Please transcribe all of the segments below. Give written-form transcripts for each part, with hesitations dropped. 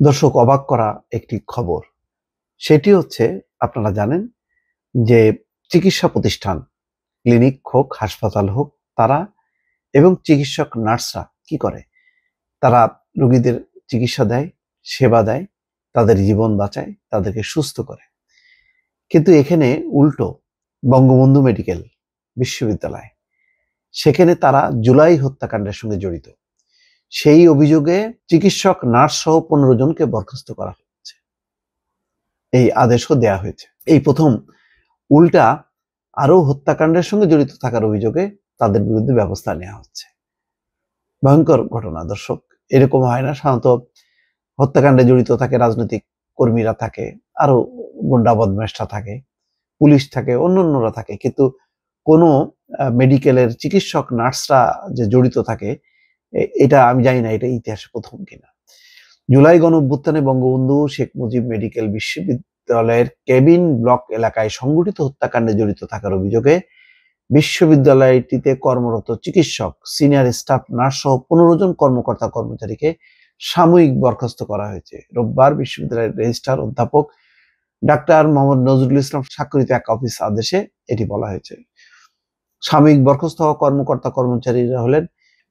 দর্শক, অবাক করা একটি খবর। সেটি হচ্ছে, আপনারা জানেন যে চিকিৎসা প্রতিষ্ঠান, ক্লিনিক হোক, হাসপাতাল হোক, তারা এবং চিকিৎসক নার্সরা কি করে? তারা রোগীদের চিকিৎসা দেয়, সেবা দেয়, তাদের জীবন বাঁচায়, তাদেরকে সুস্থ করে। কিন্তু এখানে উল্টো, বঙ্গবন্ধু মেডিকেল বিশ্ববিদ্যালয়, সেখানে তারা জুলাই হত্যাকাণ্ডের সঙ্গে জড়িত। সেই অভিযোগে চিকিৎসক, নার্স সহ 15 জনকে বরখাস্ত করা হয়েছে। এই আদেশও দেয়া হয়েছে। এই প্রথম উল্টা আরো হত্যাকাণ্ডের সঙ্গে জড়িত থাকার অভিযোগে তাদের বিরুদ্ধে ব্যবস্থা নেওয়া হচ্ছে। ভয়ঙ্কর ঘটনা দর্শক। এরকম হয় না। সাধারণত হত্যাকাণ্ডে জড়িত থাকে রাজনৈতিক কর্মীরা, থাকে আরো গুন্ডা বদমাশরা থাকে, পুলিশ থাকে, অন্যান্যরা থাকে, কিন্তু কোনো মেডিকেলের চিকিৎসক নার্সরা যে জড়িত থাকে, এটা আমি জানি না এটা ইতিহাসে প্রথম কিনা। জুলাই গণঅভ্যুত্থানে বঙ্গবন্ধু শেখ মুজিব মেডিকেল বিশ্ববিদ্যালয়ের কেবিন ব্লক এলাকায় সংঘটিত হত্যাকাণ্ডে জড়িত থাকার অভিযোগে বিশ্ববিদ্যালয়টিতে কর্মরত চিকিৎসক, সিনিয়র স্টাফ নার্স সহ 15 জন কর্মকর্তা কর্মচারীকে সাময়িক বরখাস্ত করা হয়েছে। রোববার বিশ্ববিদ্যালয়ের রেজিস্ট্রার অধ্যাপক ডাক্তার মোহাম্মদ নজরুল ইসলাম স্বাক্ষরিত এক অফিস আদেশে এটি বলা হয়েছে। সাময়িক বরখাস্ত হওয়া কর্মকর্তা কর্মচারীরা হলেন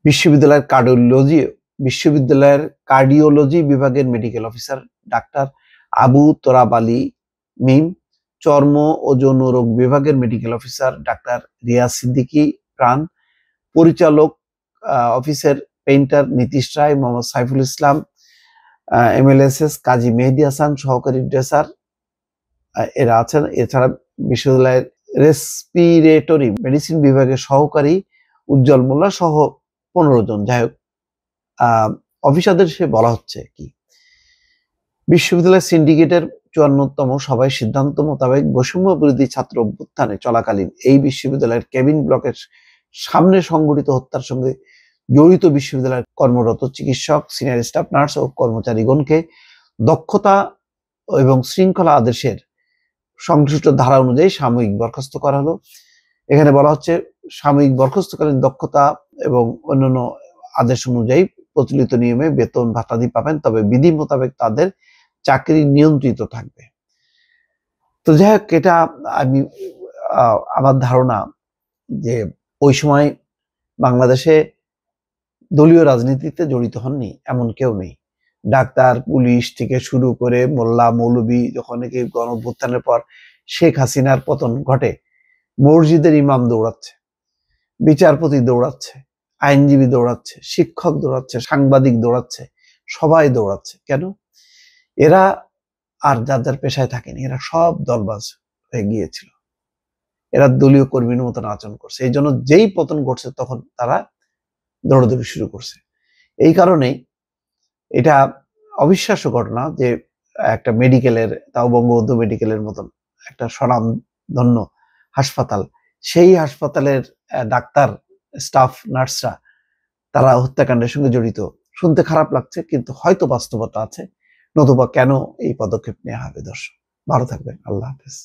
বিশ্ববিদ্যালয়ের কার্ডিওলজি বিভাগের medical officer doctor Abu Torab Ali Mim, চর্ম ও যৌন রোগ বিভাগের medical officer doctor Riaz Siddiqui Pran, পরিচালক অফিসের পেইন্টার নীতিশ রায়, মোহাম্মদ সাইফুল ইসলাম, এমএলএসএস কাজী মেহেদী হাসান, সহকারী ড্রেসার এরা আছেন। এছাড়া বিশ্ববিদ্যালয়ের রেসপিরেটরি মেডিসিন বিভাগের সহকারী উজ্জ্বল মোল্লা সহ 15 জন। যাই হোক, অফিস আদেশে বলা হচ্ছে কি, বিশ্ববিদ্যালয় সিন্ডিকেটের 54তম সভায় সিদ্ধান্ত মোতাবেক বৈষম্য বিরোধী ছাত্র অভ্যুত্থানে চলাকালীন এই বিশ্ববিদ্যালয়ের কেবিন ব্লকের সামনে সংঘটিত হত্যার সঙ্গে জড়িত বিশ্ববিদ্যালয়ের কর্মরত চিকিৎসক, সিনিয়র স্টাফ নার্স ও কর্মচারীগণকে দক্ষতা এবং শৃঙ্খলা আদেশের সংশ্লিষ্ট ধারা অনুযায়ী সাময়িক বরখাস্ত করা হলো। এখানে বলা হচ্ছে, সাময়িক বরখাস্তকালীন দক্ষতা এবং অন্যান্য আদেশ অনুযায়ী প্রচলিত নিয়মে বেতন ভাতাদি পাবেন, তবে বিধি মোতাবেক তাদের চাকরি নিয়ন্ত্রিত থাকবে। তো যাই হোক, এটা আমার ধারণা যে ওই সময় বাংলাদেশে দলীয় রাজনীতিতে জড়িত হননি এমন কেউ নেই। ডাক্তার, পুলিশ থেকে শুরু করে মোল্লা মৌলবী, যখন নাকি গণঅভ্যুত্থানের পর শেখ হাসিনার পতন ঘটে, মসজিদের ইমাম দৌড়াচ্ছে, বিচারপতি দৌড়াচ্ছে, আইনজীবী দৌড়াচ্ছে, শিক্ষক দৌড়াচ্ছে, সাংবাদিক দৌড়াচ্ছে, সবাই দৌড়াচ্ছে। কেন? এরা আর যার যার পেশায় থাকেনি, এরা সব দলবাজ হয়ে গিয়েছিল। এরা দলীয় কর্মীর মতন আচরণ করছে। এই জন্য যেই পতন ঘটছে তখন তারা দৌড়াদৌড়ি শুরু করছে। এই কারণেই এটা অবিশ্বাস্য ঘটনা যে একটা মেডিকেলের, তাও বঙ্গবন্ধু মেডিকেলের মতন একটা স্বনামধন্য হাসপাতাল, সেই হাসপাতালের ডাক্তার, স্টাফ, নার্সরা তারা হত্যাকাণ্ডের সঙ্গে জড়িত। শুনতে খারাপ লাগছে, কিন্তু হয়তো বাস্তবতা আছে, নতুবা কেন এই পদক্ষেপ নেওয়া হবে? দর্শক, ভালো থাকবেন। আল্লাহ হাফেজ।